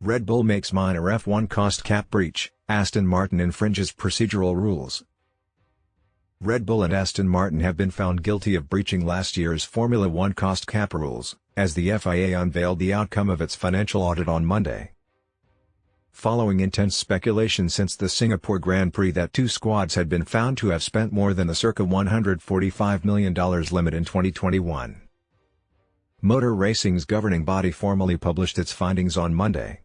Red Bull makes minor F1 cost cap breach, Aston Martin infringes procedural rules. Red Bull and Aston Martin have been found guilty of breaching last year's Formula One cost cap rules, as the FIA unveiled the outcome of its financial audit on Monday. Following intense speculation since the Singapore Grand Prix that two squads had been found to have spent more than the circa $145 million limit in 2021. Motor racing's governing body formally published its findings on Monday.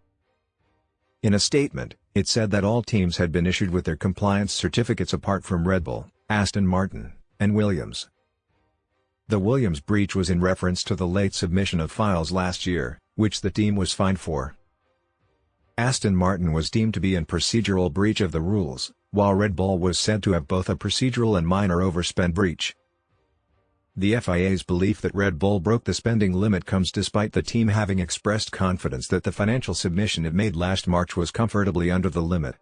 In a statement, it said that all teams had been issued with their compliance certificates apart from Red Bull, Aston Martin, and Williams. The Williams breach was in reference to the late submission of files last year, which the team was fined for. Aston Martin was deemed to be in procedural breach of the rules, while Red Bull was said to have both a procedural and minor overspend breach. The FIA's belief that Red Bull broke the spending limit comes despite the team having expressed confidence that the financial submission it made last March was comfortably under the limit.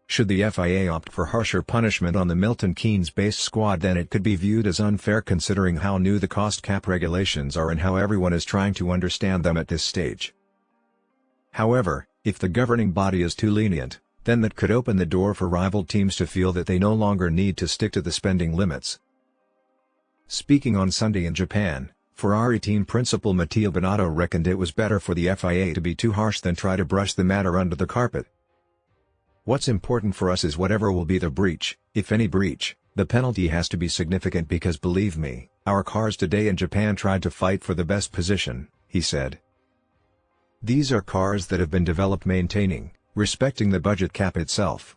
Should the FIA opt for harsher punishment on the Milton Keynes-based squad, then it could be viewed as unfair considering how new the cost cap regulations are and how everyone is trying to understand them at this stage. However, if the governing body is too lenient, then that could open the door for rival teams to feel that they no longer need to stick to the spending limits. Speaking on Sunday in Japan, Ferrari team principal Matteo Binotto reckoned it was better for the FIA to be too harsh than try to brush the matter under the carpet. "What's important for us is whatever will be the breach, if any breach, the penalty has to be significant because believe me, our cars today in Japan tried to fight for the best position," he said. "These are cars that have been developed maintaining, respecting the budget cap itself.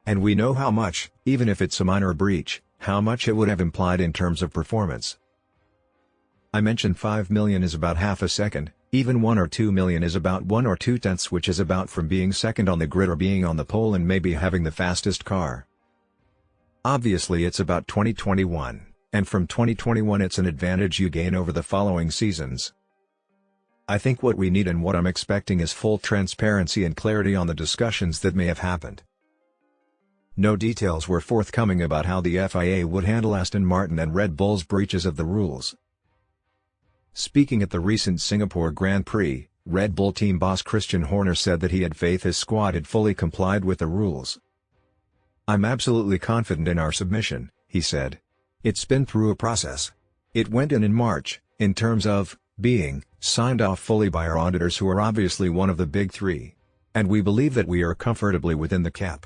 And we know how much, even if it's a minor breach, how much it would have implied in terms of performance. I mentioned 5 million is about half a second, even 1 or 2 million is about 1 or 2 tenths, which is about from being second on the grid or being on the pole and maybe having the fastest car. Obviously it's about 2021, and from 2021 it's an advantage you gain over the following seasons. I think what we need and what I'm expecting is full transparency and clarity on the discussions that may have happened." No details were forthcoming about how the FIA would handle Aston Martin and Red Bull's breaches of the rules. Speaking at the recent Singapore Grand Prix, Red Bull team boss Christian Horner said that he had faith his squad had fully complied with the rules. "I'm absolutely confident in our submission," he said. "It's been through a process. It went in March, in terms of being signed off fully by our auditors who are obviously one of the big three. And we believe that we are comfortably within the cap.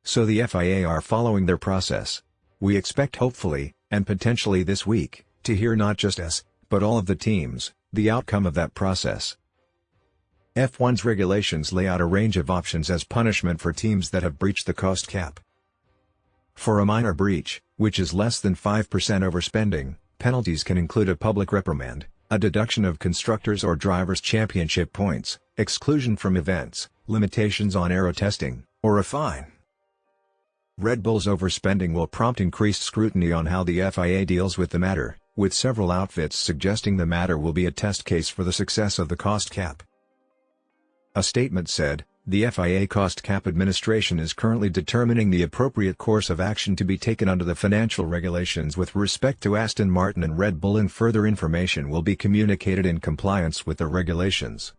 So the FIA are following their process. We expect hopefully, and potentially this week, to hear not just us, but all of the teams, the outcome of that process." F1's regulations lay out a range of options as punishment for teams that have breached the cost cap. For a minor breach, which is less than 5% overspending, penalties can include a public reprimand, a deduction of constructors' or drivers' championship points, exclusion from events, limitations on aero testing, or a fine. Red Bull's overspending will prompt increased scrutiny on how the FIA deals with the matter, with several outfits suggesting the matter will be a test case for the success of the cost cap. A statement said, "The FIA cost cap administration is currently determining the appropriate course of action to be taken under the financial regulations with respect to Aston Martin and Red Bull, and further information will be communicated in compliance with the regulations."